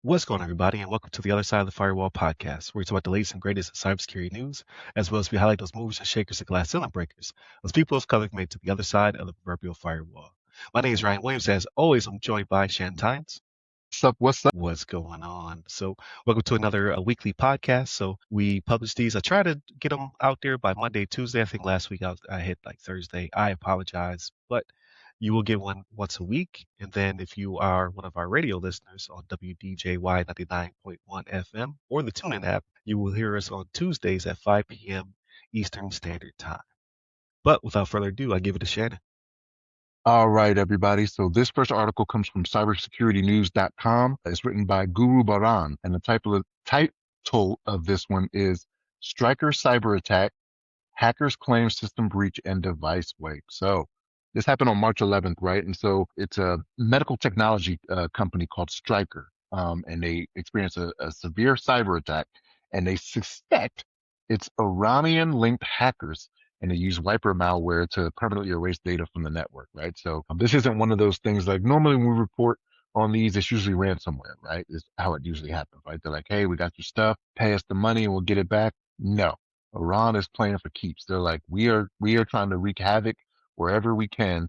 What's going on, everybody, and welcome to the Other Side of the Firewall podcast, where we talk about the latest and greatest in cybersecurity news, as well as we highlight those movers and shakers and glass ceiling breakers, those people of color made to the other side of the proverbial firewall. My name is Ryan Williams. As always, I'm joined by Shan Tynes. What's up? What's going on? So, welcome to another weekly podcast. So, we publish these. I try to get them out there by Monday, Tuesday. I think last week I hit like Thursday. I apologize, but you will get one once a week. And then if you are one of our radio listeners on WDJY 99.1 FM or the TuneIn app, you will hear us on Tuesdays at 5 p.m. Eastern Standard Time. But without further ado, I give it to Shannon. All right, everybody. So this first article comes from cybersecuritynews.com. It's written by Guru Baran, and the title of this one is Stryker Cyber Attack, Hackers Claim System Breach and Device Wipe. So this happened on March 11th, right? And so it's a medical technology company called Stryker, and they experienced a severe cyber attack, and they suspect it's Iranian-linked hackers, and they use wiper malware to permanently erase data from the network, right? So this isn't one of those things like normally when we report on these, it's usually ransomware, right? Is how it usually happens, right? They're like, hey, we got your stuff, pay us the money and we'll get it back. No, Iran is playing for keeps. They're like, we are trying to wreak havoc wherever we can.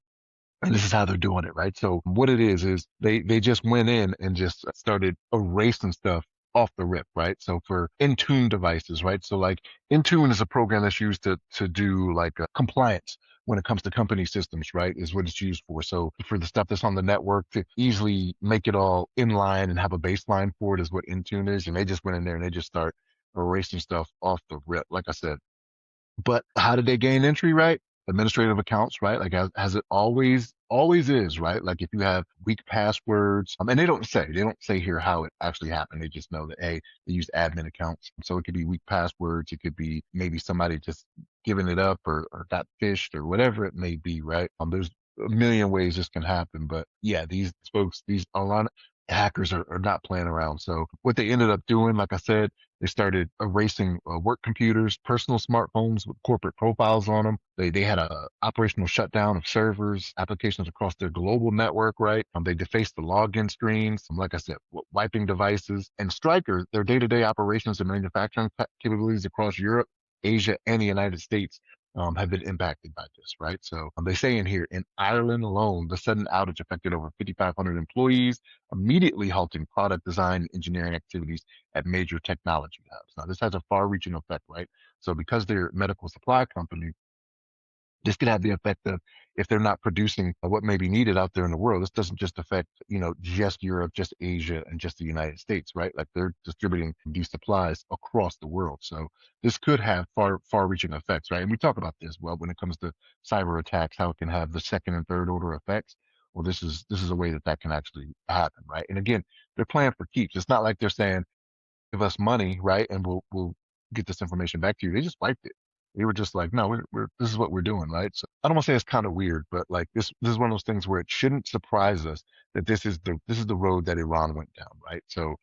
And this is how they're doing it, right? So what it is they just went in and just started erasing stuff off the rip, right? So for Intune devices, right? So like Intune is a program that's used to do like compliance when it comes to company systems, right? Is what it's used for. So for the stuff that's on the network to easily make it all in line and have a baseline for it is what Intune is. And they just went in there and they just start erasing stuff off the rip, like I said. But how did they gain entry, right? Administrative accounts, right? Like as it always is, right? Like if you have weak passwords, and they don't say here how it actually happened. They just know that, hey, they use admin accounts. So it could be weak passwords. It could be maybe somebody just giving it up or got phished or whatever it may be, right? There's a million ways this can happen, but yeah, these folks, these a lot of hackers are not playing around. So what they ended up doing, like I said, they started erasing work computers, personal smartphones with corporate profiles on them. They had a operational shutdown of servers, applications across their global network, right? They defaced the login screens, like I said, wiping devices. And Stryker, their day-to-day operations and manufacturing capabilities across Europe, Asia, and the United States have been impacted by this, right? So they say in here, in Ireland alone, the sudden outage affected over 5,500 employees, immediately halting product design and engineering activities at major technology hubs. Now, this has a far-reaching effect, right? So because they're a medical supply company, this could have the effect of if they're not producing what may be needed out there in the world, this doesn't just affect, just Europe, just Asia, and just the United States, right? Like they're distributing these supplies across the world. So this could have far-reaching effects, right? And we talk about this, well, when it comes to cyber attacks, how it can have the second and third order effects. Well, this is a way that can actually happen, right? And again, they're playing for keeps. It's not like they're saying, give us money, right? And we'll get this information back to you. They just wiped it. They were just like, no, this is what we're doing, right? So I don't want to say it's kind of weird, but like this is one of those things where it shouldn't surprise us that this is the road that Iran went down, right? So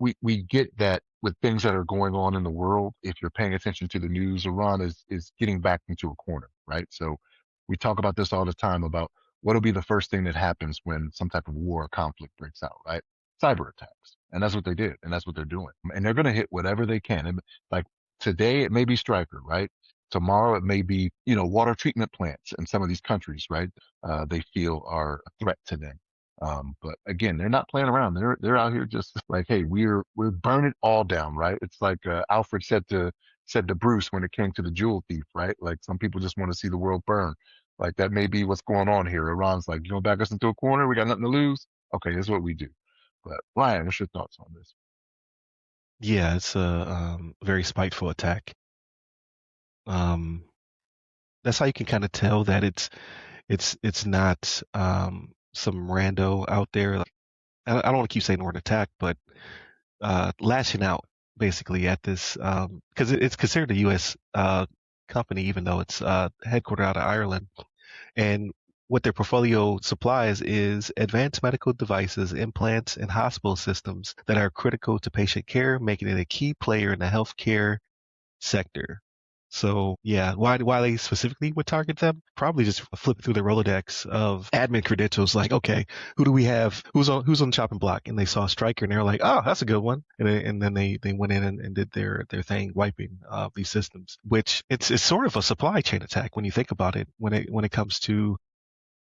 we get that with things that are going on in the world, if you're paying attention to the news, Iran is getting back into a corner, right? So we talk about this all the time about what'll be the first thing that happens when some type of war or conflict breaks out, right? Cyber attacks. And that's what they did. And that's what they're doing. And they're going to hit whatever they can. And like today, it may be Stryker, right? Tomorrow, it may be, water treatment plants in some of these countries, right? They feel are a threat to them. But again, they're not playing around. They're out here just like, hey, we're burning it all down, right? It's like Alfred said to Bruce when it came to the jewel thief, right? Like some people just want to see the world burn. Like that may be what's going on here. Iran's like, you gonna back us into a corner? We got nothing to lose. Okay, that's what we do. But Ryan, what's your thoughts on this? Yeah, it's a very spiteful attack. That's how you can kind of tell that it's not some rando out there. Like, I don't want to keep saying the word attack, but lashing out basically at this because it's considered a U.S. Company, even though it's headquartered out of Ireland. And what their portfolio supplies is advanced medical devices, implants, and hospital systems that are critical to patient care, making it a key player in the healthcare sector. So yeah, why they specifically would target them? Probably just flipping through the Rolodex of admin credentials, like, okay, who do we have? Who's on the chopping block? And they saw Stryker, and they're like, oh, that's a good one. And then they went in and did their thing, wiping these systems. Which it's sort of a supply chain attack when you think about it. When it comes to,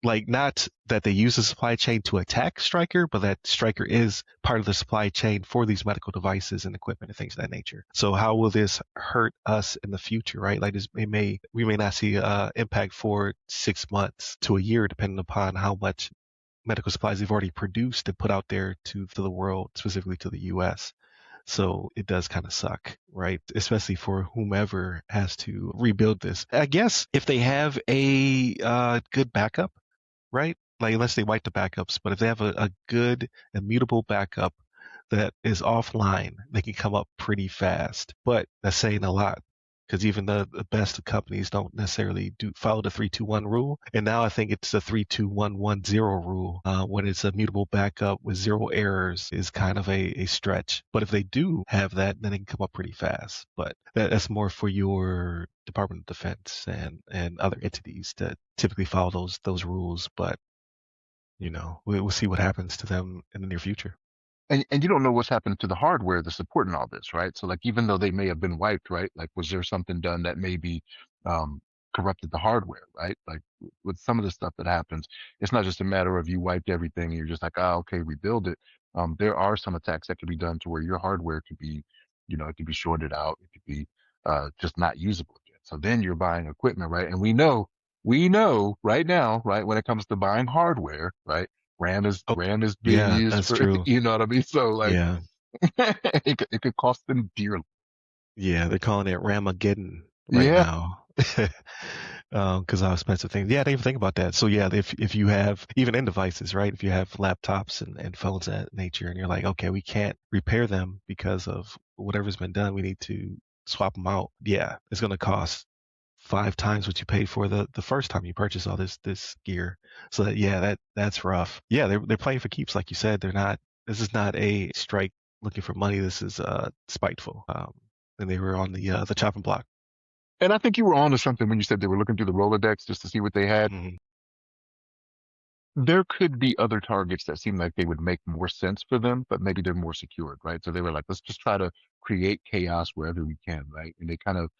like, not that they use the supply chain to attack Stryker, but that Stryker is part of the supply chain for these medical devices and equipment and things of that nature. So how will this hurt us in the future, right? Like this, we may not see impact for 6 months to a year, depending upon how much medical supplies they've already produced and put out there to the world, specifically to the U.S. So it does kind of suck, right? Especially for whomever has to rebuild this. I guess if they have a good backup, right? Like, unless they wipe the backups, but if they have a good immutable backup that is offline, they can come up pretty fast. But that's saying a lot, because even the best of companies don't necessarily do follow the 3-2-1 rule. And now I think it's the 3-2-1-1-0 rule. When it's a mutable backup with zero errors is kind of a stretch. But if they do have that, then they can come up pretty fast. But that's more for your Department of Defense and other entities that typically follow those rules. But we'll see what happens to them in the near future. And you don't know what's happened to the hardware that's supporting all this, right? So like even though they may have been wiped, right? Like was there something done that maybe um corrupted the hardware, right? Like with some of the stuff that happens, it's not just a matter of you wiped everything and you're just like, oh, okay, rebuild it. There are some attacks that could be done to where your hardware could be, it could be shorted out, it could be just not usable again. So then you're buying equipment, right? And we know right now, right, when it comes to buying hardware, right? Oh, RAM is being yeah, used that's for, true. you know what I mean? So like Yeah, it could cost them dearly. yeah, they're calling it Ramageddon right Yeah. now. Because how expensive things. Yeah, I didn't even think about that. So yeah, if you have even in devices, right? If you have laptops and phones of that nature, and you're like, okay, we can't repair them because of whatever's been done, we need to swap them out. Yeah, it's going to cost 5 times what you paid for the first time you purchased all this gear. So that's rough. Yeah, they're playing for keeps, like you said. They're not. This is not a strike looking for money. This is spiteful. And they were on the chopping block. And I think you were on to something when you said they were looking through the Rolodex just to see what they had. Mhm. There could be other targets that seem like they would make more sense for them, but maybe they're more secured, right? So they were like, let's just try to create chaos wherever we can, right? And they kind of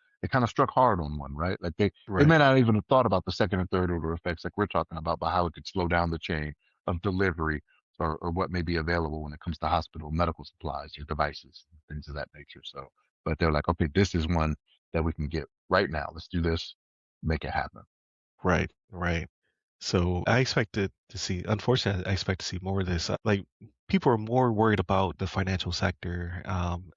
struck hard on one, right? Like they Right. may not even have thought about the second and third order effects like we're talking about how it could slow down the chain of delivery or what may be available when it comes to hospital medical supplies or devices, things of that nature. So, but they're like, okay, this is one that we can get right now. Let's do this, make it happen. Right. Right. So I expected to see, unfortunately, I expect to see more of this. Like, people are more worried about the financial sector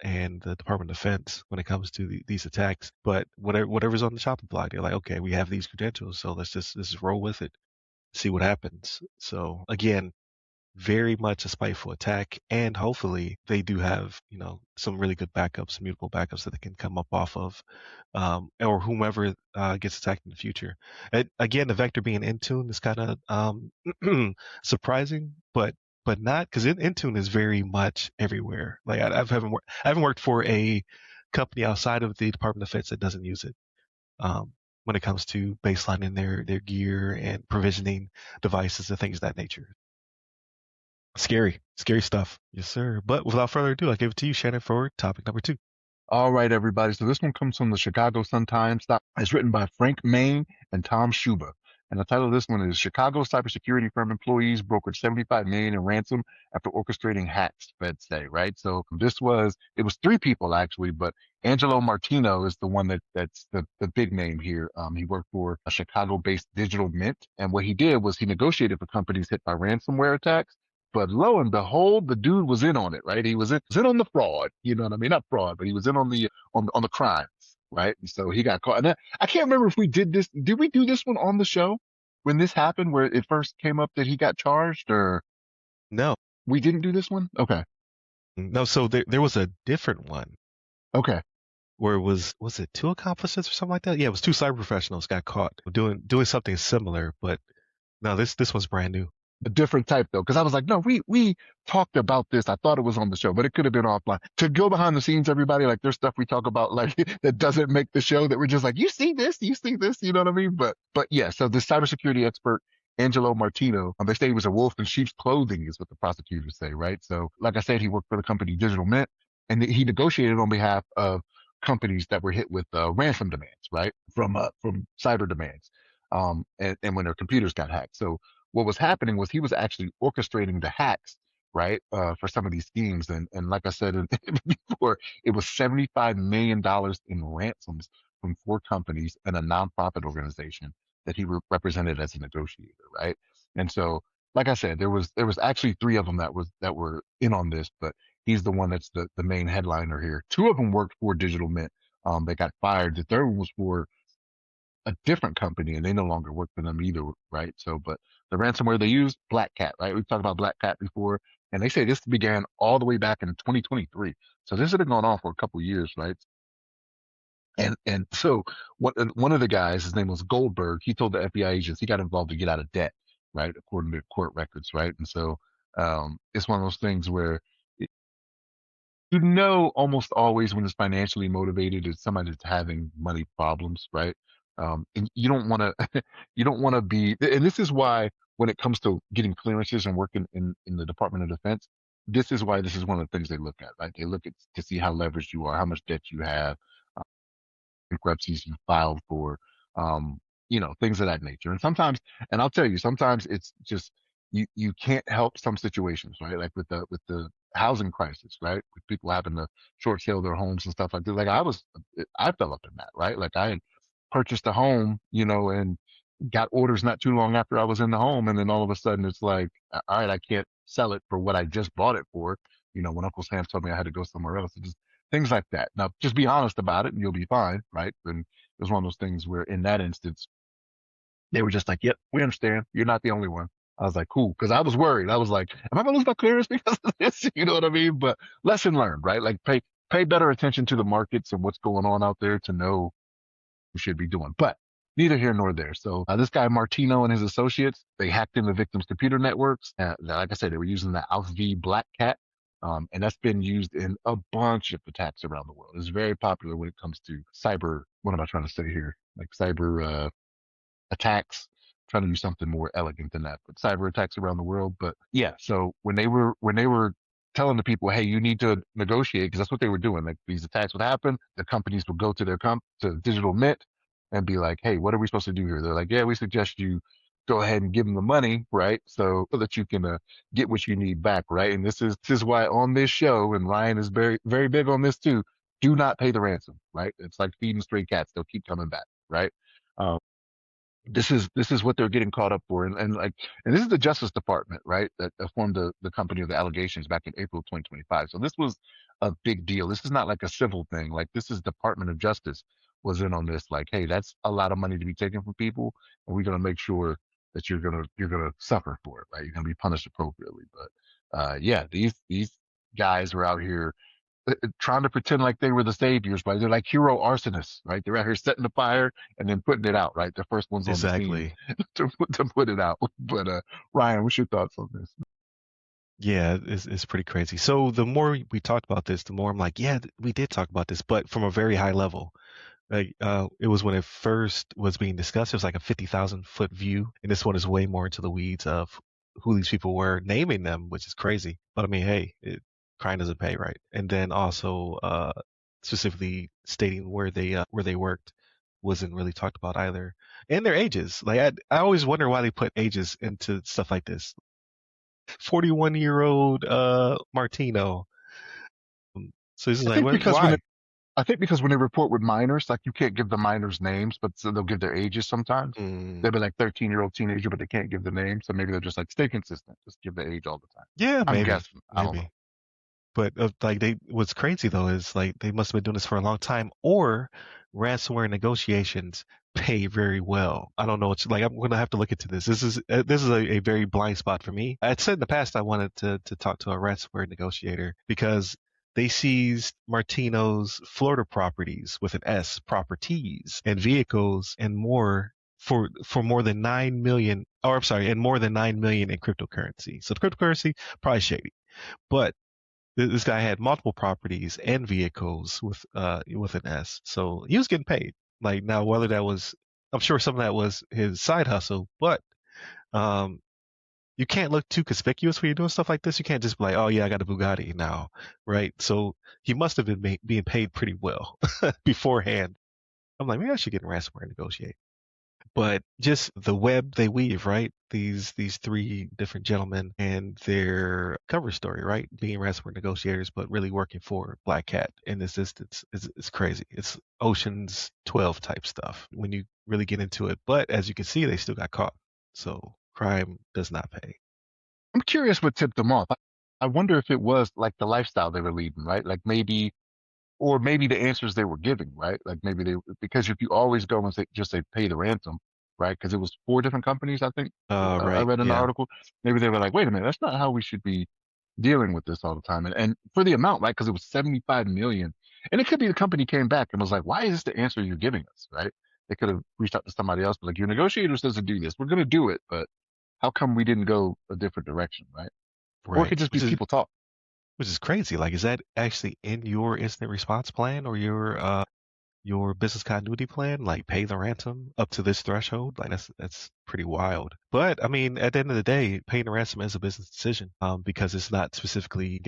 and the Department of Defense when it comes to these attacks. But whatever's on the chopping block, they're like, okay, we have these credentials, so let's just roll with it, see what happens. So again, very much a spiteful attack, and hopefully they do have some really good backups, mutable backups that they can come up off of, or whomever gets attacked in the future. Again, the vector being Intune is kind of surprising, but not, because Intune is very much everywhere. Like I haven't worked for a company outside of the Department of Defense that doesn't use it. When it comes to baselining their gear and provisioning devices and things of that nature. Scary, scary stuff. Yes, sir. But without further ado, I'll give it to you, Shannon, for topic number two. All right, everybody. So this one comes from the Chicago Sun-Times. It's written by Frank Main and Tom Schuba. And the title of this one is Chicago cybersecurity firm employees brokered 75 million in ransom after orchestrating hacks, feds say, right? So it was three people actually, but Angelo Martino is the one that's the big name here. He worked for a Chicago-based digital mint. And what he did was he negotiated for companies hit by ransomware attacks. But lo and behold, the dude was in on it, right? He was in on the fraud, you know what I mean? Not fraud, but he was in on the crimes, right? And so he got caught. And I can't remember if we did this. Did we do this one on the show when this happened, where it first came up that he got charged, or No, we didn't do this one? Okay, no. So there was a different one okay, where was it two accomplices or something like that? Yeah, it was two cyber professionals got caught doing something similar, but no, this one's brand new. a different type though, because I was like, no, we talked about this. I thought it was on the show, but it could have been offline. To go behind the scenes, everybody, like there's stuff we talk about like that doesn't make the show that we're just like, you see this, you know what I mean? But yeah, so this cybersecurity expert Angelo Martino, they say he was a wolf in sheep's clothing, is what the prosecutors say, right? So, like I said, he worked for the company Digital Mint, and he negotiated on behalf of companies that were hit with ransom demands, right, from cyber demands, and when their computers got hacked. So what was happening was he was actually orchestrating the hacks, right, for some of these schemes. And like I said before, it was $75 million in ransoms from four companies and a nonprofit organization that he represented as a negotiator, right? And so, like I said, there was actually three of them that were in on this, but he's the one that's the main headliner here. Two of them worked for Digital Mint. They got fired. The third one was for a different company, and they no longer work for them either, right? So, but the ransomware they used, Black Cat, right? We've talked about Black Cat before, and they say this began all the way back in 2023. So this had been going on for a couple of years, right? And so one of the guys, his name was Goldberg. He told the FBI agents he got involved to get out of debt, right, according to court records, right? And so it's one of those things where you know almost always when it's financially motivated, it's somebody that's having money problems, right? And you don't want to you don't want to be, and this is why when it comes to getting clearances and working in the Department of Defense, this is why this is one of the things they look at, right? They look at to see how leveraged you are, how much debt you have, bankruptcies you filed for, um, things of that nature. And sometimes, and I'll tell you, sometimes it's just you can't help some situations, right? Like with the housing crisis, right? With people having to short sale their homes and stuff like that. Like I fell up in that, right? Like I had purchased a home, and got orders not too long after I was in the home, and then all of a sudden it's like, all right, I can't sell it for what I just bought it for. When Uncle Sam told me I had to go somewhere else. It just things like that. Now, just be honest about it and you'll be fine, right? And it was one of those things where, in that instance, they were just like, "Yep, we understand. You're not the only one." I was like, "Cool," because I was worried. I was like, "Am I gonna lose my clearance because of this?" You know what I mean? But lesson learned, right? Like, pay better attention to the markets and what's going on out there to know you should be doing. But neither here nor there. So this guy Martino and his associates, they hacked into victims' computer networks. Like I said, they were using the Alpha V Black Cat. And that's been used in a bunch of attacks around the world. It's very popular when it comes to cyber. What am I trying to say here? Like cyber attacks. Trying to do something more elegant than that, but cyber attacks around the world. But yeah, so when they were telling the people, hey, you need to negotiate, because that's what they were doing. Like these attacks would happen, the companies would go to their to Digital Mint and be like, hey, what are we supposed to do here? They're like, yeah, we suggest you go ahead and give them the money, right? So that you can get what you need back, right? And this is why on this show, and Ryan is very very big on this too. Do not pay the ransom, right? It's like feeding stray cats; they'll keep coming back, right? Um, this is what they're getting caught up for, and this is the Justice Department, right, that formed the company of the allegations back in April 2025. So this was a big deal. This is not like a civil thing. Like this is Department of Justice was in on this. Like, hey, that's a lot of money to be taken from people, and we're gonna make sure that you're gonna suffer for it, right? You're gonna be punished appropriately. But yeah, these guys were out here trying to pretend like they were the saviors, right? They're like hero arsonists, right? They're out here setting the fire and then putting it out, right? The first ones on the scene Exactly. to put it out. But Ryan, what's your thoughts on this? Yeah, it's pretty crazy. So the more we talked about this, the more I'm like, yeah, we did talk about this, but from a very high level. Like it was when it first was being discussed, it was like a 50,000 foot view, and this one is way more into the weeds of who these people were, naming them, which is crazy. But I mean, hey, crime doesn't pay, right? And then also specifically stating where they worked wasn't really talked about either, and their ages. Like I always wonder why they put ages into stuff like this. 41-year-old Martino. So this is I like, think what? because when Why? it, I think because when they report with minors, like you can't give the minors names, but so they'll give their ages sometimes. Mm, They'll be like 13-year-old teenager, but they can't give the name. So maybe they're just like, stay consistent. Just give the age all the time. yeah, I'm maybe, guessing. I don't know. maybe. But like what's crazy though is like they must have been doing this for a long time, or ransomware negotiations pay very well. I don't know. It's like I'm gonna have to look into this. This is a very blind spot for me. I had said in the past I wanted to talk to a ransomware negotiator because they seized Martino's Florida properties with an S, properties, and vehicles and more for more than 9 million, or I'm sorry, and more than 9 million in cryptocurrency. So the cryptocurrency probably shady, but this guy had multiple properties and vehicles with an S. So he was getting paid. Like now, whether that was, I'm sure some of that was his side hustle, but um, you can't look too conspicuous when you're doing stuff like this. You can't just be like, oh yeah, I got a Bugatti now, right? So he must have been being paid pretty well beforehand. I'm like, maybe I should get in ransomware and negotiate. But just the web they weave, right? These three different gentlemen and their cover story, right? Being ransomware negotiators, but really working for Black Cat in this instance is crazy. It's Ocean's 12 type stuff when you really get into it. But as you can see, they still got caught. So crime does not pay. I'm curious what tipped them off. I wonder if it was like the lifestyle they were leading, right? Like maybe, or maybe the answers they were giving, right? Like maybe they, because if you always go and say, just say pay the ransom, right? Because it was four different companies, I think. I Right. read in the Yeah. article. Maybe they were like, wait a minute, that's not how we should be dealing with this all the time. And for the amount, right? Because it was 75 million. And it could be the company came back and was like, why is this the answer you're giving us, right? They could have reached out to somebody else, but like, your negotiator says to do this. We're going to do it, but how come we didn't go a different direction, right? Or it Right. could just be Which is people talk. which is crazy. Like, is that actually in your incident response plan or your business continuity plan, like pay the ransom up to this threshold? Like that's pretty wild. But I mean, at the end of the day, paying the ransom is a business decision, because it's not specifically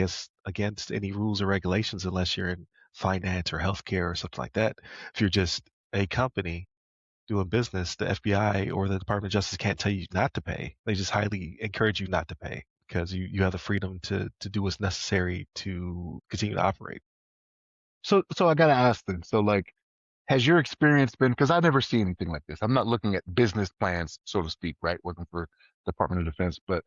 against any rules or regulations unless you're in finance or healthcare or something like that. If you're just a company doing business, the FBI or the Department of Justice can't tell you not to pay. They just highly encourage you not to pay because you have the freedom to do what's necessary to continue to operate. So I gotta ask then. So like, has your experience been, because I never see anything like this. I'm not looking at business plans, so to speak, right? Working for Department of Defense, but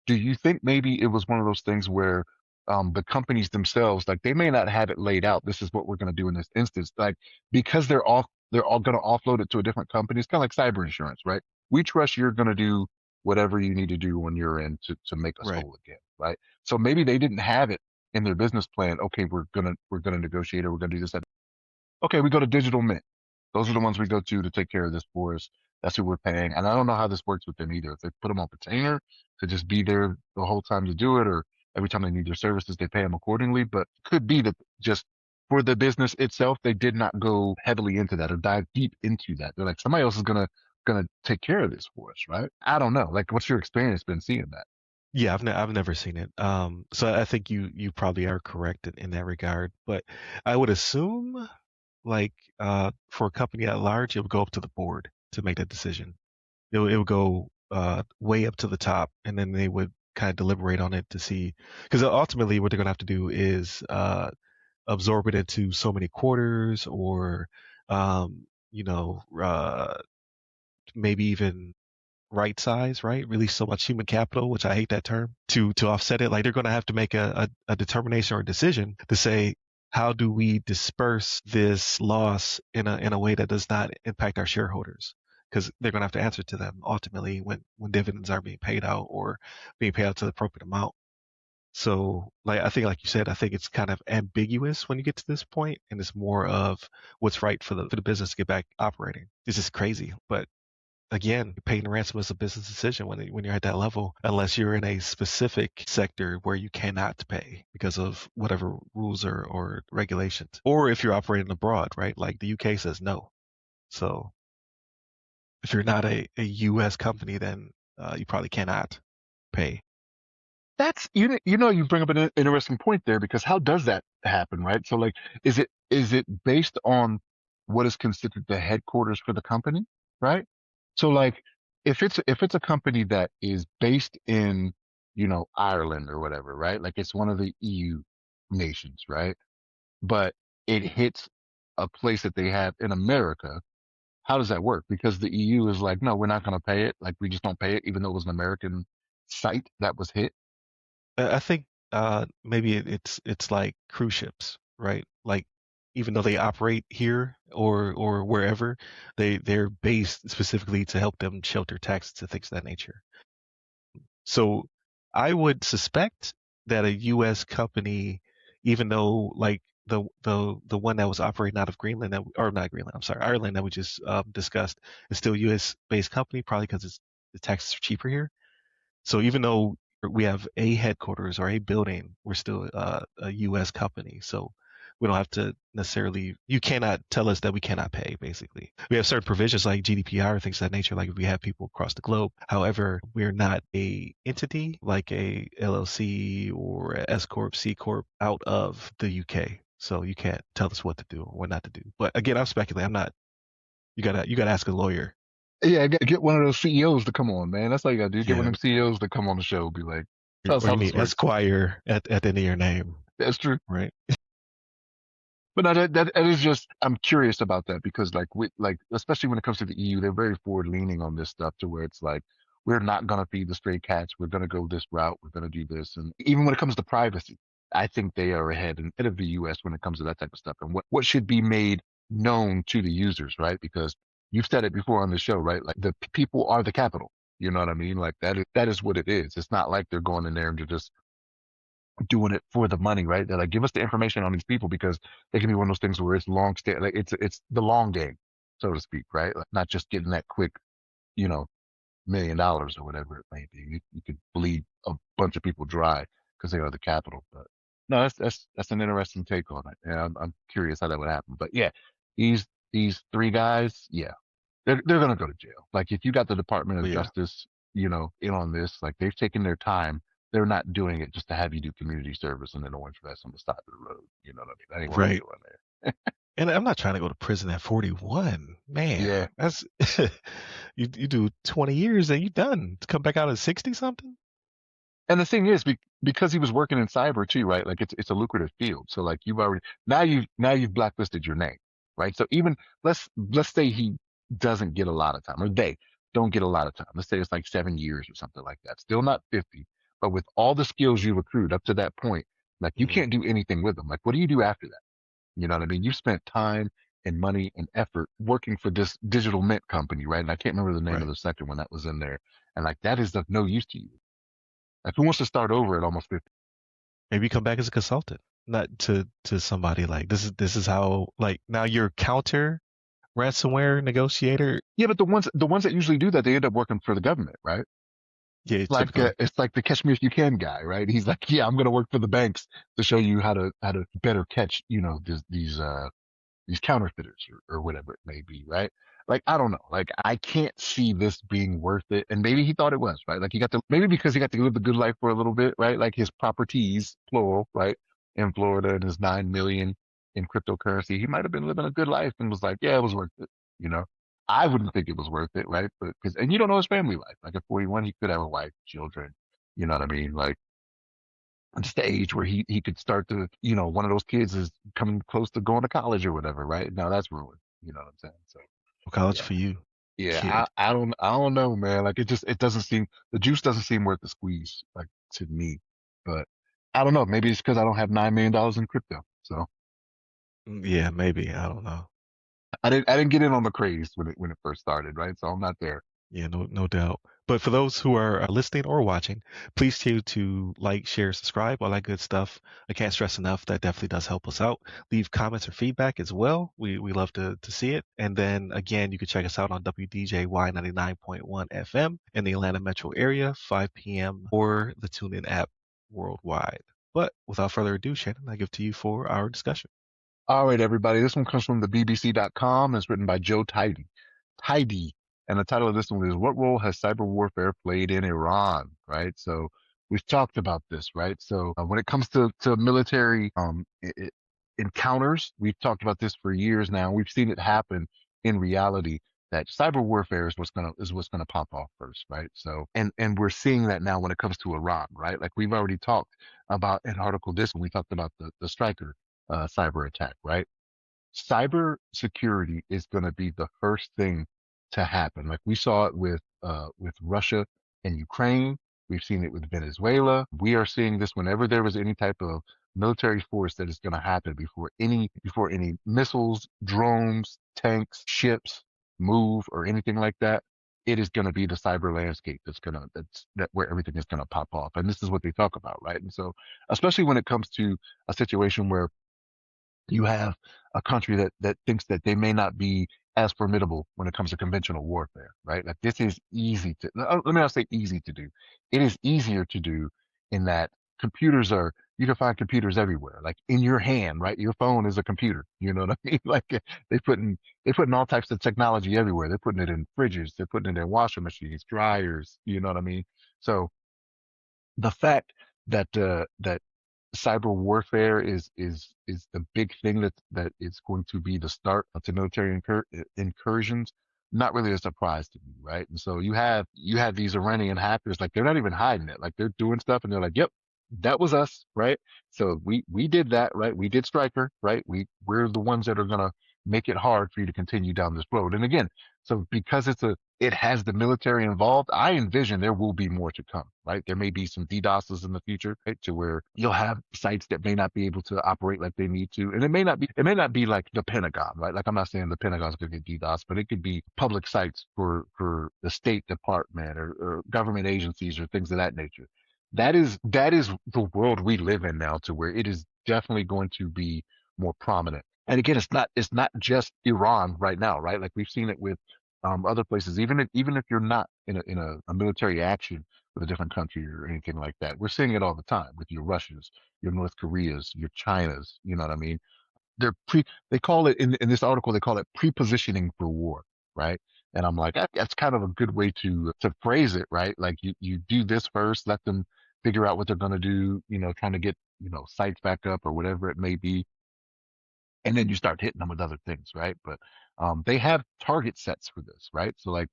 do you think maybe it was one of those things where the companies themselves, like they may not have it laid out. This is what we're going to do in this instance, like because they're all going to offload it to a different company. It's kind of like cyber insurance, right? We trust you're going to do whatever you need to do on your end to make us Right. whole again, right? So maybe they didn't have it in their business plan. Okay, we're gonna negotiate or we're gonna do this. Okay, we go to Digital Mint. Those are the ones we go to take care of this for us. That's who we're paying. And I don't know how this works with them either. If they put them on retainer to just be there the whole time to do it, or every time they need their services, they pay them accordingly. But it could be that just for the business itself, they did not go heavily into that or dive deep into that. They're like, somebody else is gonna take care of this for us, right? I don't know. Like, what's your experience been seeing that? Yeah, I've never seen it. So I think you probably are correct in that regard. But I would assume, like, for a company at large, it would go up to the board to make that decision. It would go way up to the top, and then they would kind of deliberate on it to see, because ultimately what they're going to have to do is absorb it into so many quarters, or you know, maybe even right size, right? Release so much human capital, which I hate that term, to offset it. Like they're going to have to make a determination or a decision to say, how do we disperse this loss in a way that does not impact our shareholders? Because they're going to have to answer to them ultimately when dividends are being paid out or being paid out to the appropriate amount. So, like I think, like you said, I think it's kind of ambiguous when you get to this point, and it's more of what's right for the business to get back operating. This is crazy, but again, paying ransom is a business decision when you're at that level, unless you're in a specific sector where you cannot pay because of whatever rules or regulations, or if you're operating abroad, right? Like the UK says no. So if you're not a US company, then you probably cannot pay. That's you bring up an interesting point there because how does that happen, right? So like, is it based on what is considered the headquarters for the company, right? So like, if it's a company that is based in Ireland or whatever, right? Like it's one of the EU nations, right? But it hits a place that they have in America. How does that work? Because the EU is like, no, we're not going to pay it. Like we just don't pay it, even though it was an American site that was hit. I think maybe it's like cruise ships, right? Like even though they operate here or wherever, they're based specifically to help them shelter taxes and things of that nature. So I would suspect that a U.S. company, even though like the one that was operating out of Greenland or not Greenland, I'm sorry, Ireland that we just discussed is still U.S. based company, probably because the taxes are cheaper here. So even though we have a headquarters or a building, we're still a U.S. company. So we don't have to necessarily, you cannot tell us that we cannot pay, basically. We have certain provisions like GDPR, things of that nature, like if we have people across the globe. However, we're not a entity like a LLC or a S Corp, C Corp out of the UK. So you can't tell us what to do or what not to do. But again, I'm speculating. I'm not, you gotta ask a lawyer. Yeah, get one of those CEOs to come on, man. That's all you gotta do. Get one Yeah. of them CEOs to come on the show. Be like, tell us Or how you this need works. Esquire at the end of your name, That's true. right? But no, that is just, I'm curious about that because like especially when it comes to the EU, they're very forward leaning on this stuff to where it's like we're not gonna feed the stray cats. We're gonna go this route. We're gonna do this. And even when it comes to privacy, I think they are ahead of the US when it comes to that type of stuff and what should be made known to the users, right? Because you've said it before on the show, right? Like the people are the capital. You know what I mean? Like that is what it is. It's not like they're going in there and they're just doing it for the money, right? They're like, give us the information on these people because it can be one of those things where it's long stay, like it's the long game, so to speak, right? Like not just getting that quick, you know, $1 million or whatever it may be. You could bleed a bunch of people dry because they are the capital. But no, that's an interesting take on it. And I'm curious how that would happen. But yeah, these three guys, yeah, they're gonna go to jail. Like if you got the Department of But yeah, Justice, in on this, like they've taken their time. They're not doing it just to have you do community service and then orange vest on the side of the road. You know what I mean? That ain't what they right. doing there. And I'm not trying to go to prison at 41. Man, Yeah. that's you do 20 years and you done. To come back out at 60 something? And the thing is, because he was working in cyber too, right? Like it's a lucrative field. So like you've already now you've blacklisted your name, right? So even let's say he doesn't get a lot of time, or they don't get a lot of time. Let's say it's like 7 years or something like that. Still not 50, but with all the skills you've accrued up to that point, like you Hmm. can't do anything with them. Like what do you do after that? You know what I mean? You spent time and money and effort working for this digital mint company, right? And I can't remember the name of Right. the sector when that was in there. And like that is of no use to you. Like who wants to start over at almost 50? Maybe come back as a consultant, not to somebody like this is how like now you're counter ransomware negotiator. Yeah, but the ones that usually do that, they end up working for the government, right? Yeah, Like typically. it's like the catch me if you can guy, right? He's like, yeah, I'm gonna work for the banks to show you how to better catch, these counterfeiters or whatever it may be, right? Like, I don't know. Like, I can't see this being worth it. And maybe he thought it was, right? Like, maybe because he got to live the good life for a little bit, right? Like his properties, plural, right? In Florida and his 9 million in cryptocurrency, he might have been living a good life and was like, yeah, it was worth it, you know? I wouldn't think it was worth it, right? But and you don't know his family life. Like at 41, he could have a wife, children, you know what I mean? Like, just the age where he could start to, one of those kids is coming close to going to college or whatever, right? Now that's ruined. You know what I'm saying? So College yeah, for you. yeah. Yeah. I don't know, man. Like it doesn't seem the juice doesn't seem worth the squeeze, like to me. But I don't know. Maybe it's because I don't have $9 million in crypto, so Yeah, maybe. I don't know. I didn't get in on the craze when it first started, right? So I'm not there. Yeah, no doubt. But for those who are listening or watching, please to like, share, subscribe, all that good stuff. I can't stress enough that definitely does help us out. Leave comments or feedback as well. We love to see it. And then again, you can check us out on WDJY 99.1 FM in the Atlanta metro area, 5 p.m. or the TuneIn app worldwide. But without further ado, Shannon, I give to you for our discussion. All right, everybody. This one comes from the BBC.com. It's written by Joe Tidy. Tidy. And the title of this one is What Role Has Cyber Warfare Played in Iran? Right. So we've talked about this, right? So when it comes to military encounters, we've talked about this for years now. We've seen it happen in reality that cyber warfare is what's gonna pop off first, right? So and we're seeing that now when it comes to Iran, right? Like we've already talked about an article this when we talked about the Stryker cyber attack, right? Cyber security is going to be the first thing to happen. Like we saw it with Russia and Ukraine. We've seen it with Venezuela. We are seeing this whenever there was any type of military force that is going to happen before any missiles, drones, tanks, ships move or anything like that. It is going to be the cyber landscape that's where everything is going to pop off. And this is what they talk about, right? And so, especially when it comes to a situation where You have a country that thinks that they may not be as formidable when it comes to conventional warfare, right? Like this is easy to, let me not say easy to do. It is easier to do in that computers are, you can find computers everywhere, like in your hand, right? Your phone is a computer. You know what I mean? Like they putting, they putting all types of technology everywhere. They're putting it in fridges. They're putting it in washing machines, dryers. You know what I mean? So the fact that cyber warfare is the big thing that is going to be the start to military incursions. Not really a surprise to me, right? And so you have these Iranian hackers, like they're not even hiding it, like they're doing stuff, and they're like, "Yep, that was us," right? So we did that, right? We did Stryker, right? We're the ones that are gonna make it hard for you to continue down this road. And again, so because it has the military involved, I envision there will be more to come, right? There may be some DDoSes in the future, right? To where you'll have sites that may not be able to operate like they need to. And it may not be like the Pentagon, right? Like I'm not saying the Pentagon's gonna get DDoS, but it could be public sites for the State Department or government agencies or things of that nature. That is the world we live in now, to where it is definitely going to be more prominent. And again, it's not just Iran right now, right? Like we've seen it with other places. Even if you're not in a military action with a different country or anything like that, we're seeing it all the time with your Russias, your North Koreas, your Chinas. You know what I mean? They call it in this article, they call it pre-positioning for war, right? And I'm like, that's kind of a good way to phrase it, right? Like you do this first, let them figure out what they're going to do, trying to get, sites back up or whatever it may be, and then you start hitting them with other things, right? But they have target sets for this, right? So like,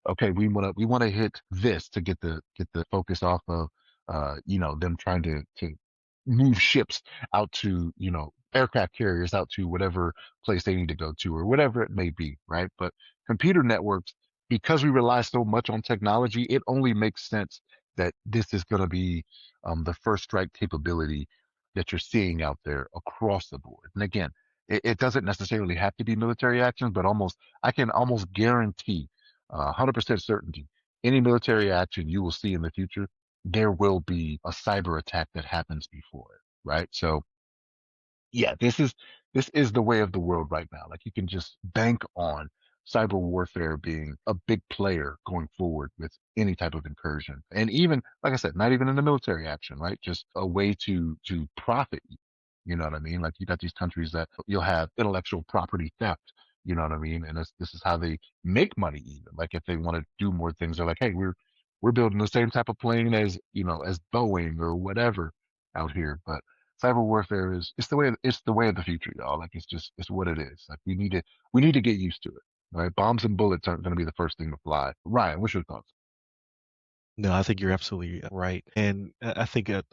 okay, we want to hit this to get the focus off of them trying to move ships out to aircraft carriers out to whatever place they need to go to or whatever it may be, right? But computer networks, because we rely so much on technology, it only makes sense that this is going to be the first strike capability that you're seeing out there across the board. And again, it doesn't necessarily have to be military action, but I can almost guarantee, 100% certainty, any military action you will see in the future, there will be a cyber attack that happens before it, right? So yeah, this is the way of the world right now. Like you can just bank on cyber warfare being a big player going forward with any type of incursion. And even, like I said, not even in the military action, right? Just a way to profit. You know what I mean? Like you got these countries that you'll have intellectual property theft. You know what I mean? And this is how they make money even. Like if they want to do more things, they're like, hey, we're building the same type of plane as Boeing or whatever out here. But cyber warfare is it's the way of the future, y'all. Like it's what it is. Like we need to get used to it. Right? Bombs and bullets aren't going to be the first thing to fly. Ryan, what's your thoughts? No, I think you're absolutely right. And I think a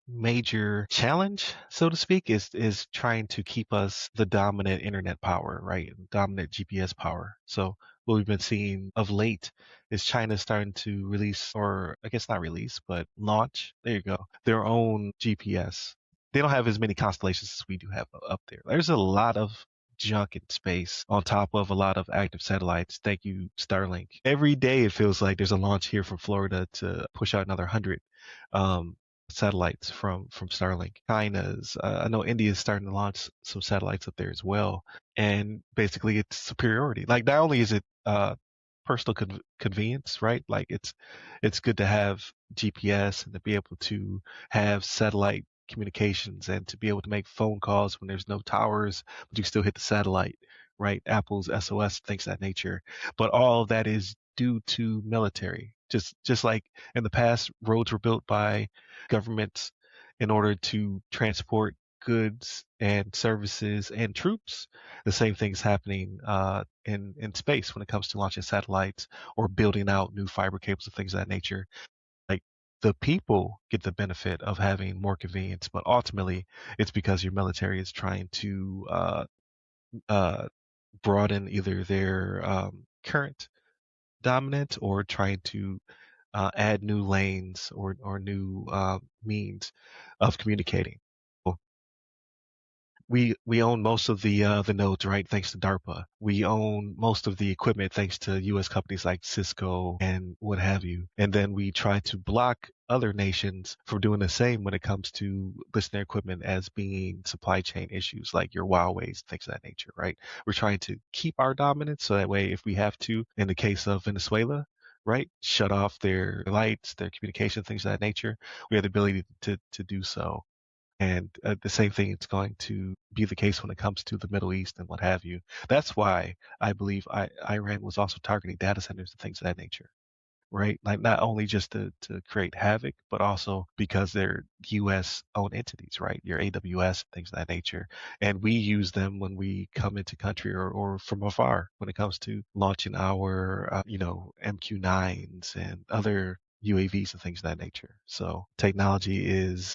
major challenge, so to speak, is trying to keep us the dominant internet power, right? Dominant GPS power. So what we've been seeing of late is China starting to release, or I guess not release, but launch, there you go, their own GPS. They don't have as many constellations as we do have up there. There's a lot of junk in space on top of a lot of active satellites. Thank you, Starlink. Every day it feels like there's a launch here from Florida to push out another 100 um, satellites from Starlink. China's, I know India is starting to launch some satellites up there as well. And basically it's superiority. Like not only is it personal convenience, right? Like it's good to have GPS and to be able to have satellite communications and to be able to make phone calls when there's no towers, but you still hit the satellite, right? Apple's SOS, things of that nature. But all of that is due to military. Just like in the past, roads were built by governments in order to transport goods and services and troops. The same thing's happening in space when it comes to launching satellites or building out new fiber cables and things of that nature. Like the people get the benefit of having more convenience, but ultimately it's because your military is trying to uh, broaden either their current dominant or trying to add new lanes or new means of communicating. we own most of the nodes, right? Thanks to DARPA. We own most of the equipment thanks to U.S. companies like Cisco and what have you. And then we try to block other nations from doing the same when it comes to listing their equipment as being supply chain issues, like your Huawei's, things of that nature, right? We're trying to keep our dominance so that way, if we have to, in the case of Venezuela, right, shut off their lights, their communication, things of that nature, we have the ability to do so. And the same thing is going to be the case when it comes to the Middle East and what have you. That's why I believe Iran was also targeting data centers and things of that nature, right? Like not only just to create havoc, but also because they're U.S. owned entities, right? Your AWS, things of that nature. And we use them when we come into country or from afar when it comes to launching our, MQ-9s and other UAVs and things of that nature. So technology is,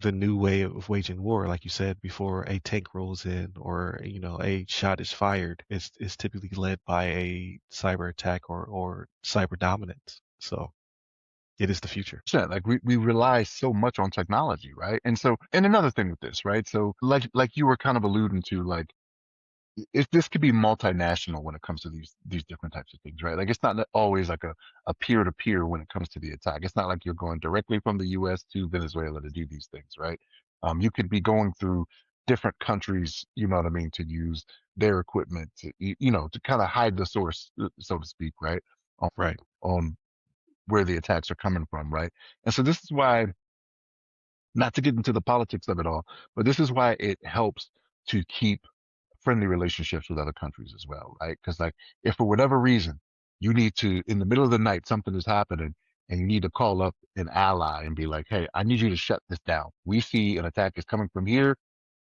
the new way of waging war, like you said, before a tank rolls in or a shot is fired, is typically led by a cyber attack or cyber dominance. So it is the future. Like we rely so much on technology, right? And so, and another thing with this, right? So like you were kind of alluding to, like if this could be multinational when it comes to these different types of things, right? Like it's not always like a peer to peer when it comes to the attack. It's not like you're going directly from the U.S. to Venezuela to do these things, right? You could be going through different countries, you know what I mean, to use their equipment to, to kind of hide the source, so to speak, right? On, Right. on where the attacks are coming from, right? And so this is why, not to get into the politics of it all, but this is why it helps to keep friendly relationships with other countries as well, right? Because like if for whatever reason you need to, in the middle of the night, something is happening and you need to call up an ally and be like, hey, I need you to shut this down. We see an attack is coming from here.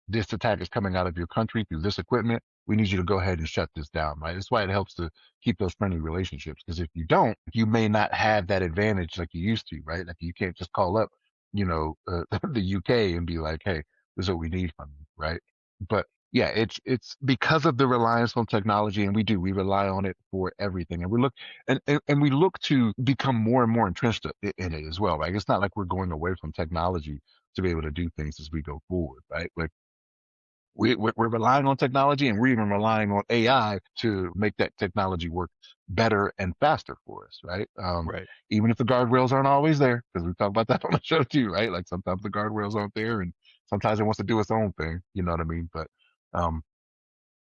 This attack is coming out of your country through this equipment. We need you to go ahead and shut this down, right? That's why it helps to keep those friendly relationships. Because if you don't, you may not have that advantage like you used to, right? Like you can't just call up, the UK and be like, hey, this is what we need from you, right? But yeah, it's because of the reliance on technology, and we rely on it for everything, and and we look to become more and more entrenched in it as well, right? It's not like we're going away from technology to be able to do things as we go forward, right? Like we're relying on technology, and we're even relying on AI to make that technology work better and faster for us, right? Right. Even if the guardrails aren't always there, because we talk about that on the show too, right? Like sometimes the guardrails aren't there, and sometimes it wants to do its own thing. You know what I mean? But um,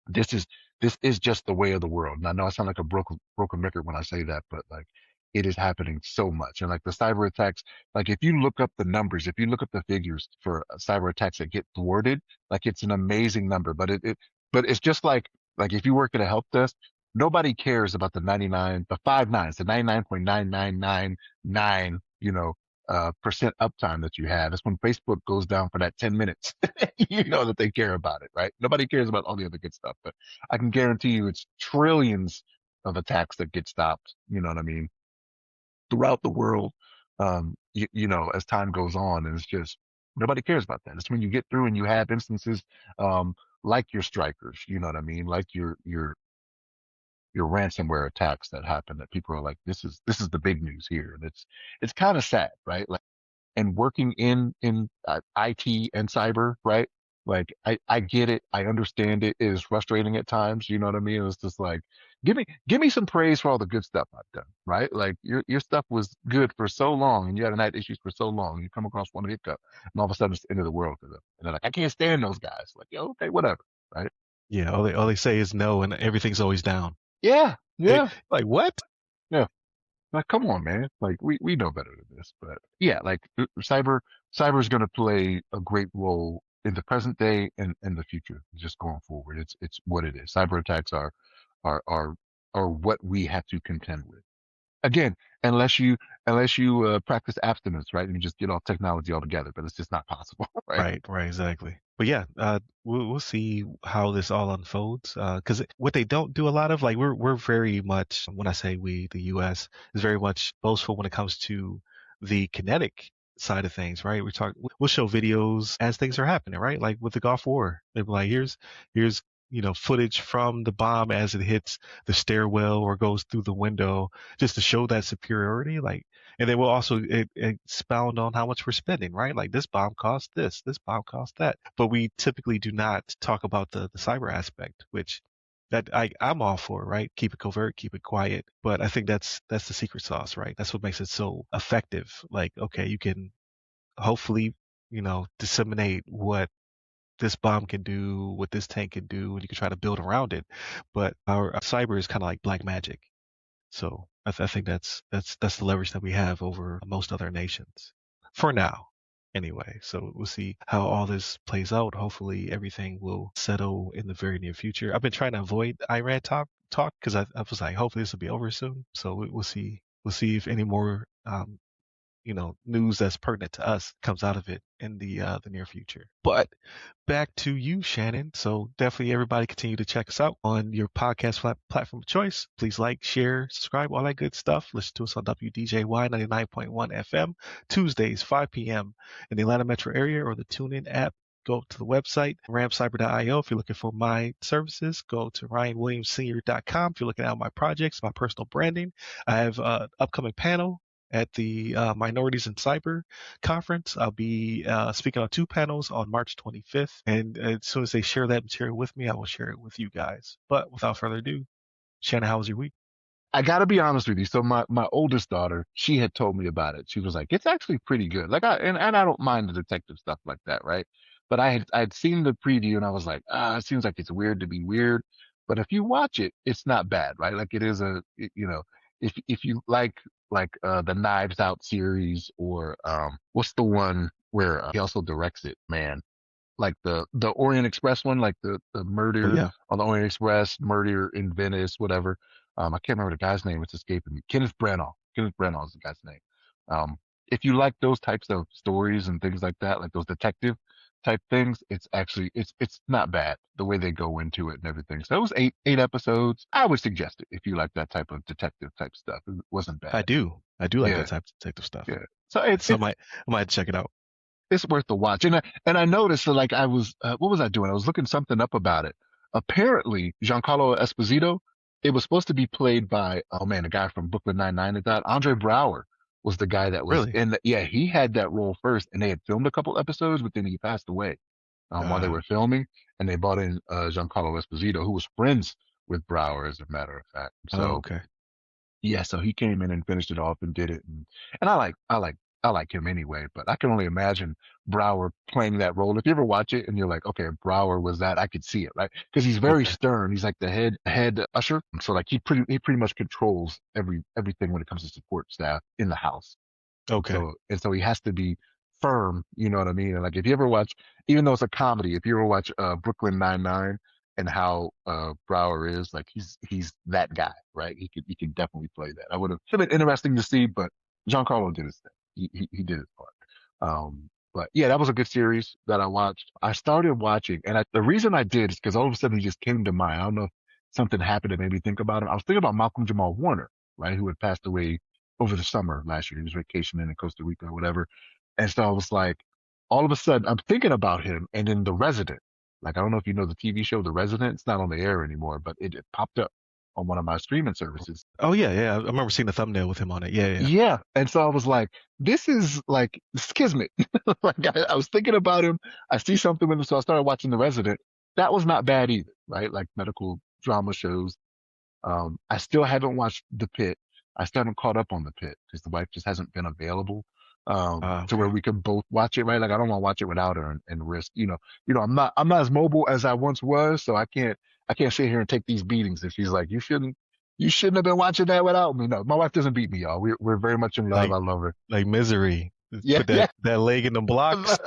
this is this is just the way of the world. And I know I sound like a broken record when I say that, but like it is happening so much. And like the cyber attacks, like if you look up the numbers, if you look up the figures for cyber attacks that get thwarted, like it's an amazing number. But it's just like if you work at a help desk, nobody cares about the 99, the five nines, the 99.9999, percent uptime that you have. That's when Facebook goes down for that 10 minutes. You know that they care about it, right? Nobody cares about all the other good stuff, but I can guarantee you it's trillions of attacks that get stopped. You know what I mean? Throughout the world, as time goes on, and it's just nobody cares about that. It's when you get through and you have instances, um, like your strikers, you know what I mean? Like your ransomware attacks that happen that people are like, this is the big news here. And it's kind of sad, right? Like, and working in IT and cyber, right? Like I get it, I understand it. It is frustrating at times, you know what I mean? It's just like give me some praise for all the good stuff I've done, right? Like your stuff was good for so long, and you haven't had issues for so long. You come across one hiccup, and all of a sudden it's the end of the world for them, and they're like, I can't stand those guys. Like, yo, okay, whatever, right? Yeah. All they say is no, and everything's always down. Yeah, Hey, yeah, like what? yeah. Like, come on, man. Like, we know better than this. But yeah, like cyber is going to play a great role in the present day and the future, just going forward. It's what it is. Cyber attacks are are are what we have to contend with. Again, unless you practice abstinence, right? And you just get off technology altogether, but it's just not possible, right? Right, right, exactly. But yeah, we'll see how this all unfolds. Because what they don't do a lot of, like we're very much, when I say we, the U.S. is very much boastful when it comes to the kinetic side of things, right? We'll show videos as things are happening, right? Like with the Gulf War, they're like, here's footage from the bomb as it hits the stairwell or goes through the window, just to show that superiority. Like, and then we'll also expound on how much we're spending, right? Like this bomb cost this bomb cost that. But we typically do not talk about the cyber aspect, which that I'm all for, right? Keep it covert, keep it quiet. But I think that's the secret sauce, right? That's what makes it so effective. Like, okay, you can hopefully, disseminate what this bomb can do, what this tank can do, and you can try to build around it. But our cyber is kind of like black magic. So I think that's the leverage that we have over most other nations for now. Anyway, so we'll see how all this plays out. Hopefully, everything will settle in the very near future. I've been trying to avoid Iran talk because I was like, hopefully this will be over soon. So we'll see. We'll see if any more news that's pertinent to us comes out of it in the near future. But back to you, Shannon. So definitely everybody continue to check us out on your podcast platform of choice. Please like, share, subscribe, all that good stuff. Listen to us on WDJY 99.1 FM, Tuesdays, 5 p.m. in the Atlanta metro area or the TuneIn app. Go to the website, ramcyber.io. If you're looking for my services, go to ryanwilliamssenior.com. If you're looking at my projects, my personal branding, I have an upcoming panel at the Minorities in Cyber conference. I'll be speaking on 2 panels on March 25th. And as soon as they share that material with me, I will share it with you guys. But without further ado, Shannon, how was your week? I gotta be honest with you. So my oldest daughter, she had told me about it. She was like, it's actually pretty good. Like and I don't mind the detective stuff like that, right? But I'd seen the preview and I was like, it seems like it's weird to be weird. But if you watch it, it's not bad, right? Like it is if you like the Knives Out series or what's the one where he also directs it, man? Like the Orient Express one, like the Oh, murder yeah. on the Orient Express, murder in Venice, whatever. I can't remember the guy's name. It's escaping me. Kenneth Branagh. Kenneth Branagh is the guy's name. Um, if you like those types of stories and things like that, like those detective type things, it's not bad the way they go into it and everything. So it was eight episodes. I would suggest it if you like that type of detective type stuff. It wasn't I bad. do. I do like that Yeah, type of detective stuff. yeah. So So I might check it out. it's worth the watch. And I noticed that like I was what was I doing? I was looking something up about it. Apparently, Giancarlo Esposito, it was supposed to be played by oh man, the guy from Brooklyn Nine-Nine that died. Andre Brower was the guy that was Really? in yeah, he had that role first and they had filmed a couple episodes, but then he passed away while they Uh, were filming and they brought in Giancarlo Esposito, who was friends with Brower, as a matter of fact. oh, So okay. yeah, so he came in and finished it off and did it, and I like him anyway. But I can only imagine Brower playing that role. If you ever watch it and you're like, okay, Brower was that, I could see it, right? Because he's very Okay. stern. He's like the head usher, so like he pretty much controls everything when it comes to support staff in the house. Okay. And so he has to be firm, you know what I mean? And like if you ever watch, even though it's a comedy, if you ever watch Brooklyn Nine-Nine and how Brower is, like he's that guy, right? He could definitely play that. I would have been interesting to see, but Giancarlo did his thing. He did his part. But yeah, that was a good series that I watched. I started watching, and the reason I did is because all of a sudden he just came to mind. I don't know if something happened that made me think about him. I was thinking about Malcolm Jamal Warner, right, who had passed away over the summer last year. He was vacationing in Costa Rica or whatever. And so I was like, all of a sudden, I'm thinking about him and then The Resident. Like, I don't know if you know the TV show The Resident. It's not on the air anymore, but it popped up on one of my streaming services. Oh, yeah, yeah. I remember seeing the thumbnail with him on it. Yeah, yeah. Yeah. And so I was like, this is like Kismet. Like, I was thinking about him. I see something with him. So I started watching The Resident. That was not bad either, right? Like medical drama shows. I still haven't watched The Pit. I still haven't caught up on The Pit because the wife just hasn't been available to where Okay. we can both watch it, right? Like I don't want to watch it without her and risk, I'm not as mobile as I once was, so I can't sit here and take these beatings. If she's like, you shouldn't have been watching that without me. No, my wife doesn't beat me, y'all. We're very much in love. Like I love her. like Misery. Yeah, Put that yeah. that leg in the blocks.